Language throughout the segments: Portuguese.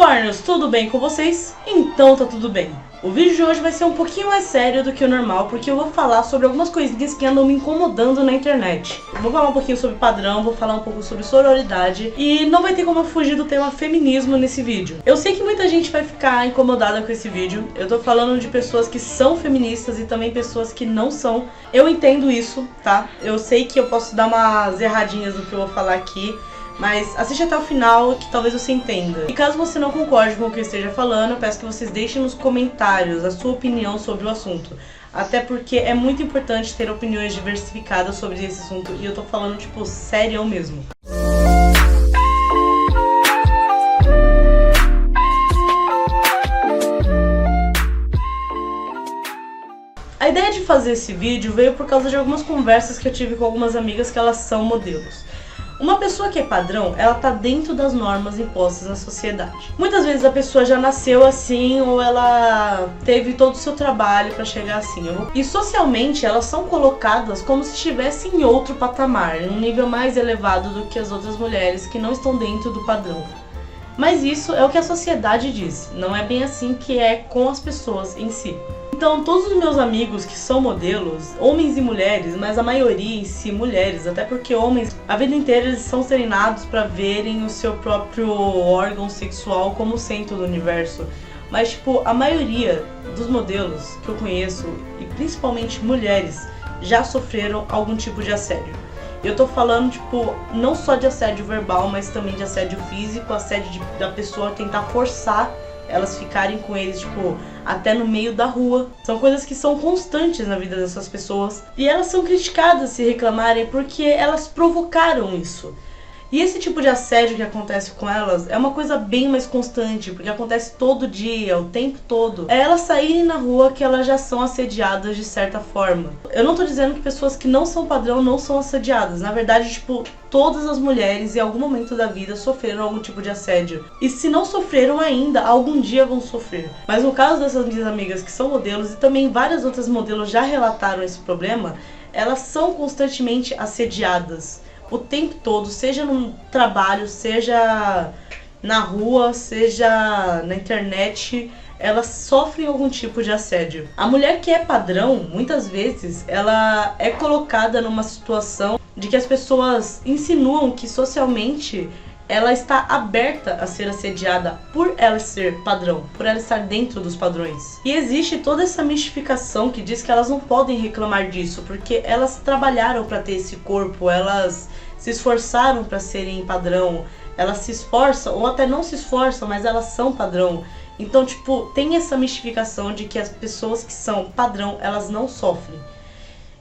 Unicórnios, tudo bem com vocês? Então tá tudo bem. O vídeo de hoje vai ser um pouquinho mais sério do que o normal, porque eu vou falar sobre algumas coisinhas que andam me incomodando na internet. Vou falar um pouquinho sobre padrão, vou falar um pouco sobre sororidade e não vai ter como eu fugir do tema feminismo nesse vídeo. Eu sei que muita gente vai ficar incomodada com esse vídeo, eu tô falando de pessoas que são feministas e também pessoas que não são. Eu entendo isso, tá? Eu sei que eu posso dar umas erradinhas no que eu vou falar aqui, mas assiste até o final que talvez você entenda. E caso você não concorde com o que eu esteja falando, eu peço que vocês deixem nos comentários a sua opinião sobre o assunto. Até porque é muito importante ter opiniões diversificadas sobre esse assunto. E eu tô falando, tipo, sério mesmo. A ideia de fazer esse vídeo veio por causa de algumas conversas que eu tive com algumas amigas que elas são modelos. Uma pessoa que é padrão, ela tá dentro das normas impostas na sociedade. Muitas vezes a pessoa já nasceu assim ou ela teve todo o seu trabalho pra chegar assim. E socialmente elas são colocadas como se estivessem em outro patamar, em um nível mais elevado do que as outras mulheres que não estão dentro do padrão. Mas isso é o que a sociedade diz, não é bem assim que é com as pessoas em si. Então, todos os meus amigos que são modelos, homens e mulheres, mas a maioria em si mulheres, até porque homens, a vida inteira eles são treinados para verem o seu próprio órgão sexual como o centro do universo. Mas, tipo, a maioria dos modelos que eu conheço, e principalmente mulheres, já sofreram algum tipo de assédio. Eu tô falando, tipo, não só de assédio verbal, mas também de assédio físico, assédio da pessoa tentar forçar elas ficarem com eles, tipo, até no meio da rua. São coisas que são constantes na vida dessas pessoas. E elas são criticadas se reclamarem porque elas provocaram isso. E esse tipo de assédio que acontece com elas é uma coisa bem mais constante, porque acontece todo dia, o tempo todo. É elas saírem na rua que elas já são assediadas de certa forma. Eu não tô dizendo que pessoas que não são padrão não são assediadas. Na verdade, tipo, todas as mulheres em algum momento da vida sofreram algum tipo de assédio. E se não sofreram ainda, algum dia vão sofrer. Mas no caso dessas minhas amigas que são modelos, e também várias outras modelos já relataram esse problema, elas são constantemente assediadas. O tempo todo, seja no trabalho, seja na rua, seja na internet, elas sofrem algum tipo de assédio. A mulher que é padrão, muitas vezes, ela é colocada numa situação de que as pessoas insinuam que socialmente ela está aberta a ser assediada por ela ser padrão, por ela estar dentro dos padrões. E existe toda essa mistificação que diz que elas não podem reclamar disso, porque elas trabalharam para ter esse corpo, elas se esforçaram para serem padrão, elas se esforçam, ou até não se esforçam, mas elas são padrão. Então, tipo, tem essa mistificação de que as pessoas que são padrão, elas não sofrem.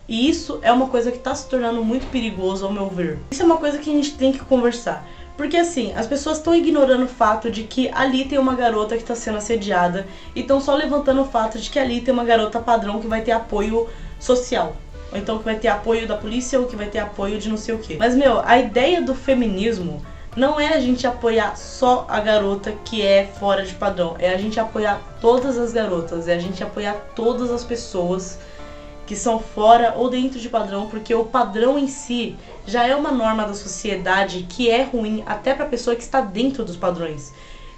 E isso é uma coisa que está se tornando muito perigoso ao meu ver. Isso é uma coisa que a gente tem que conversar. Porque assim, as pessoas estão ignorando o fato de que ali tem uma garota que está sendo assediada e estão só levantando o fato de que ali tem uma garota padrão que vai ter apoio social. Ou então que vai ter apoio da polícia ou que vai ter apoio de não sei o que. Mas meu, a ideia do feminismo não é a gente apoiar só a garota que é fora de padrão. É a gente apoiar todas as garotas, é a gente apoiar todas as pessoas que são fora ou dentro de padrão, porque o padrão em si já é uma norma da sociedade que é ruim até para a pessoa que está dentro dos padrões.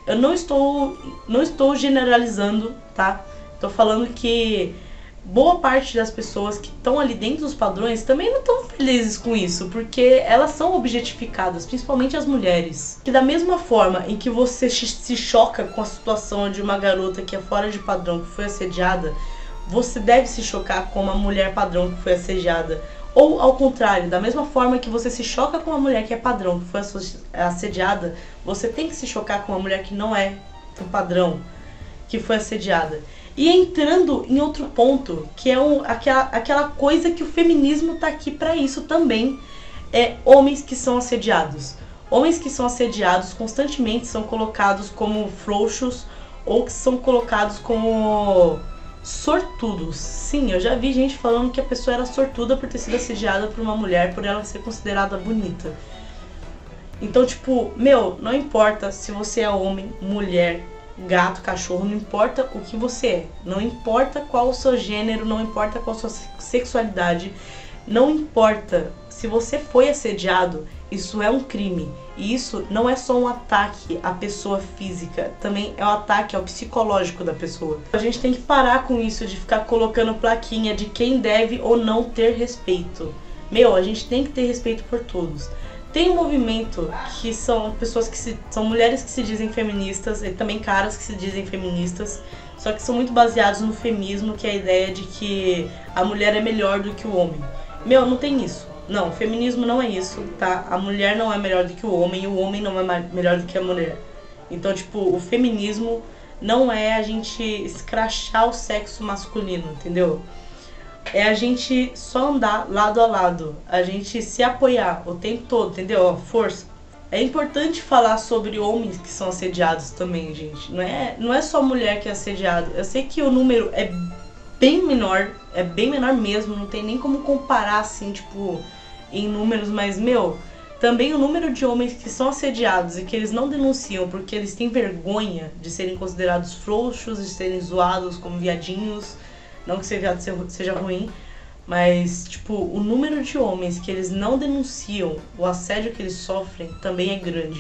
Eu não estou generalizando, tá? Estou falando que boa parte das pessoas que estão ali dentro dos padrões também não estão felizes com isso, porque elas são objetificadas, principalmente as mulheres. Que da mesma forma em que você se choca com a situação de uma garota que é fora de padrão, que foi assediada, você deve se chocar com uma mulher padrão que foi assediada. Ou ao contrário, da mesma forma que você se choca com uma mulher que é padrão, que foi assediada, você tem que se chocar com uma mulher que não é do padrão, que foi assediada. E entrando em outro ponto, que é aquela coisa que o feminismo tá aqui pra isso também, é homens que são assediados. Homens que são assediados constantemente são colocados como frouxos ou que são colocados como sortudos. Sim, eu já vi gente falando que a pessoa era sortuda por ter sido assediada por uma mulher, por ela ser considerada bonita. Então, tipo, meu, não importa se você é homem, mulher, gato, cachorro, não importa o que você é. Não importa qual o seu gênero, não importa qual a sua sexualidade, não importa se você foi assediado, Isso é um crime. E isso não é só um ataque à pessoa física, também é um ataque ao psicológico da pessoa. A gente tem que parar com isso de ficar colocando plaquinha de quem deve ou não ter respeito. A gente tem que ter respeito por todos. Tem um movimento que são pessoas são mulheres que se dizem feministas e também caras que se dizem feministas, só que são muito baseados no feminismo, que é a ideia de que a mulher é melhor do que o homem. Não tem isso. Não, feminismo não é isso, tá? A mulher não é melhor do que o homem não é melhor do que a mulher. Então, o feminismo não é a gente escrachar o sexo masculino, entendeu? É a gente só andar lado a lado, a gente se apoiar o tempo todo, entendeu? Força. É importante falar sobre homens que são assediados também, gente. Não é só mulher que é assediado. Eu sei que o número é bem menor mesmo, não tem nem como comparar, assim, em números, mas, também o número de homens que são assediados e que eles não denunciam porque eles têm vergonha de serem considerados frouxos, de serem zoados como viadinhos, não que ser viado seja ruim, mas, o número de homens que eles não denunciam o assédio que eles sofrem também é grande.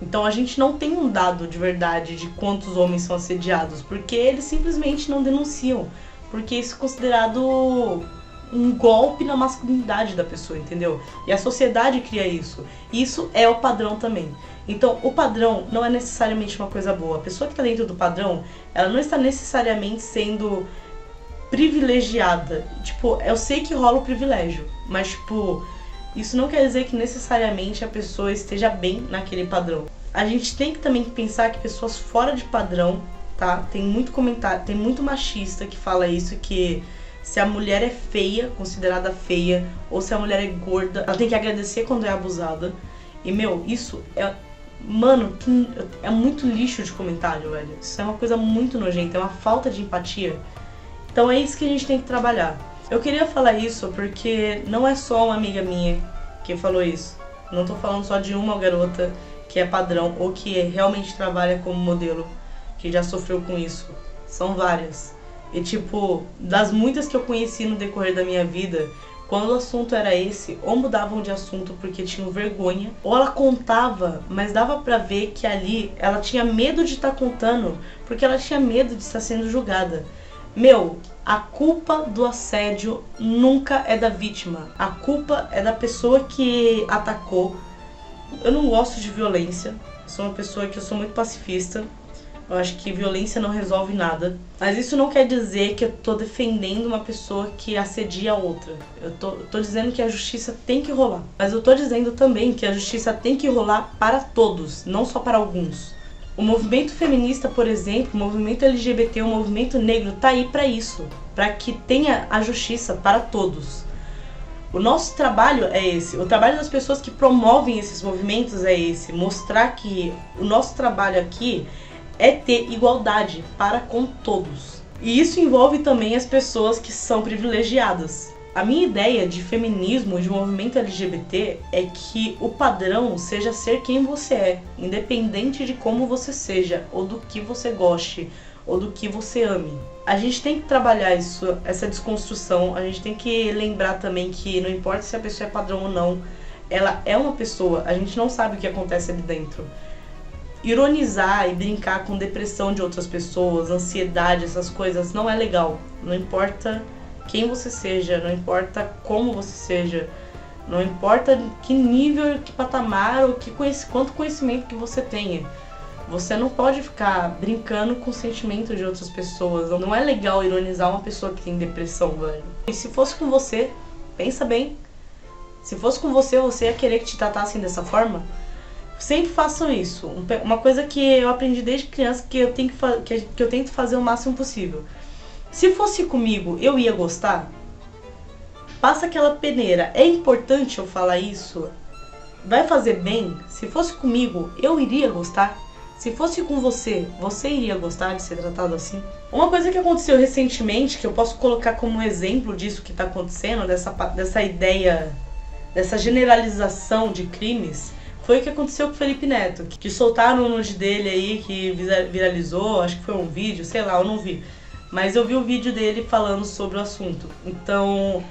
Então a gente não tem um dado de verdade de quantos homens são assediados, porque eles simplesmente não denunciam, porque isso é considerado um golpe na masculinidade da pessoa, entendeu? E a sociedade cria isso. Isso é o padrão também. Então, o padrão não é necessariamente uma coisa boa. A pessoa que está dentro do padrão, ela não está necessariamente sendo privilegiada. Eu sei que rola o privilégio, mas, isso não quer dizer que necessariamente a pessoa esteja bem naquele padrão. A gente tem que também pensar que pessoas fora de padrão, tá? Tem muito comentário, tem muito machista que fala isso, que se a mulher é feia, considerada feia, ou se a mulher é gorda, ela tem que agradecer quando é abusada. E, isso é... é muito lixo de comentário, velho. Isso é uma coisa muito nojenta, é uma falta de empatia. Então é isso que a gente tem que trabalhar. Eu queria falar isso porque não é só uma amiga minha que falou isso. Não tô falando só de uma garota que é padrão ou que realmente trabalha como modelo, que já sofreu com isso. São várias. E das muitas que eu conheci no decorrer da minha vida, quando o assunto era esse, ou mudavam de assunto porque tinham vergonha, ou ela contava, mas dava pra ver que ali ela tinha medo de estar contando, porque ela tinha medo de estar sendo julgada. A culpa do assédio nunca é da vítima. A culpa é da pessoa que atacou. Eu não gosto de violência. Sou uma pessoa que eu sou muito pacifista. Eu acho que violência não resolve nada. Mas isso não quer dizer que eu tô defendendo uma pessoa que assedia a outra. Eu tô dizendo que a justiça tem que rolar. Mas eu tô dizendo também que a justiça tem que rolar para todos, não só para alguns. O movimento feminista, por exemplo, o movimento LGBT, o movimento negro, tá aí para isso. Para que tenha a justiça para todos. O nosso trabalho é esse. O trabalho das pessoas que promovem esses movimentos é esse. Mostrar que o nosso trabalho aqui é ter igualdade para com todos. E isso envolve também as pessoas que são privilegiadas. A minha ideia de feminismo, de movimento LGBT, é que o padrão seja ser quem você é, independente de como você seja, ou do que você goste, ou do que você ame. A gente tem que trabalhar isso, essa desconstrução, a gente tem que lembrar também que não importa se a pessoa é padrão ou não, ela é uma pessoa, a gente não sabe o que acontece ali dentro. Ironizar e brincar com depressão de outras pessoas, ansiedade, essas coisas, não é legal. Não importa quem você seja, não importa como você seja, não importa que nível, que patamar ou quanto conhecimento que você tenha. Você não pode ficar brincando com o sentimento de outras pessoas. Não é legal ironizar uma pessoa que tem depressão, velho. E se fosse com você, pensa bem. Se fosse com você, você ia querer que te tratassem dessa forma? Sempre façam isso. Uma coisa que eu aprendi desde criança, que eu tento fazer o máximo possível. Se fosse comigo, eu ia gostar? Passa aquela peneira. É importante eu falar isso? Vai fazer bem? Se fosse comigo, eu iria gostar? Se fosse com você, você iria gostar de ser tratado assim? Uma coisa que aconteceu recentemente, que eu posso colocar como exemplo disso que está acontecendo, dessa ideia, dessa generalização de crimes, foi o que aconteceu com o Felipe Neto. Que soltaram o nude dele aí, que viralizou, acho que foi um vídeo, sei lá, eu não vi. Mas eu vi o vídeo dele falando sobre o assunto. Então,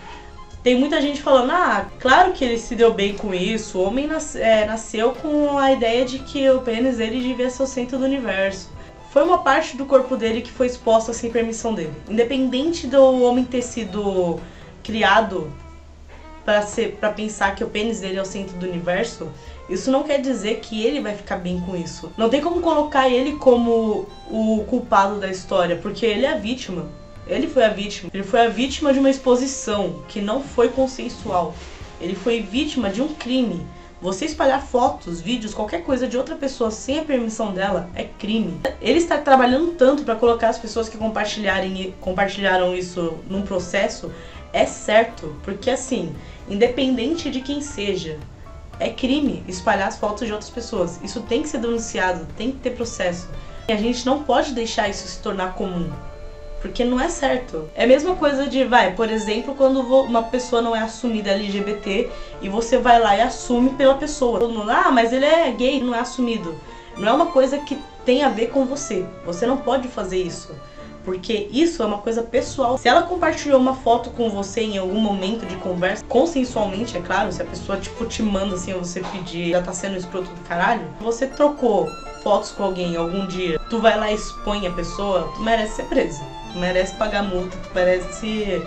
Tem muita gente falando, claro que ele se deu bem com isso, o homem nasceu com a ideia de que o pênis dele devia ser o centro do universo. Foi uma parte do corpo dele que foi exposta sem permissão dele. Independente do homem ter sido criado para pensar que o pênis dele é o centro do universo, isso não quer dizer que ele vai ficar bem com isso. Não tem como colocar ele como o culpado da história, porque ele é a vítima. Ele foi a vítima. Ele foi a vítima de uma exposição que não foi consensual. Ele foi vítima de um crime. Você espalhar fotos, vídeos, qualquer coisa de outra pessoa sem a permissão dela é crime. Ele está trabalhando tanto para colocar as pessoas que compartilharam isso num processo, é certo, porque assim, independente de quem seja, é crime espalhar as fotos de outras pessoas. Isso tem que ser denunciado, tem que ter processo. E a gente não pode deixar isso se tornar comum, porque não é certo. É a mesma coisa de, por exemplo, quando uma pessoa não é assumida LGBT e você vai lá e assume pela pessoa. Todo mundo, mas ele é gay, não é assumido. Não é uma coisa que tem a ver com você. Você não pode fazer isso, porque isso é uma coisa pessoal. Se ela compartilhou uma foto com você em algum momento de conversa, consensualmente, é claro, se a pessoa te manda assim, você pedir, já tá sendo escroto do caralho. Você trocou fotos com alguém algum dia, tu vai lá e expõe a pessoa, tu merece ser preso. Tu merece pagar multa, tu merece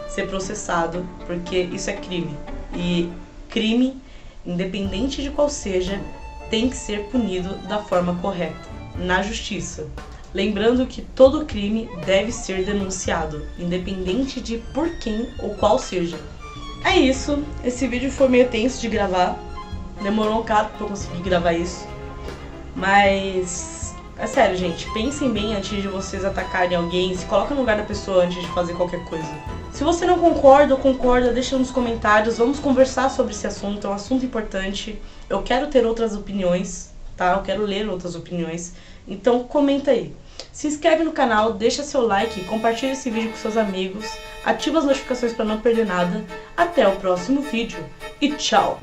ser processado, porque isso é crime. E crime, independente de qual seja, tem que ser punido da forma correta, na justiça. Lembrando que todo crime deve ser denunciado, independente de por quem ou qual seja. É isso, esse vídeo foi meio tenso de gravar, demorou um bocado pra eu conseguir gravar isso, mas é sério, gente, pensem bem antes de vocês atacarem alguém, se coloca no lugar da pessoa antes de fazer qualquer coisa. Se você não concorda ou concorda, deixa nos comentários, vamos conversar sobre esse assunto, é um assunto importante. Eu quero ter outras opiniões, tá? Eu quero ler outras opiniões, então comenta aí. Se inscreve no canal, deixa seu like, compartilha esse vídeo com seus amigos, ativa as notificações para não perder nada. Até o próximo vídeo e tchau!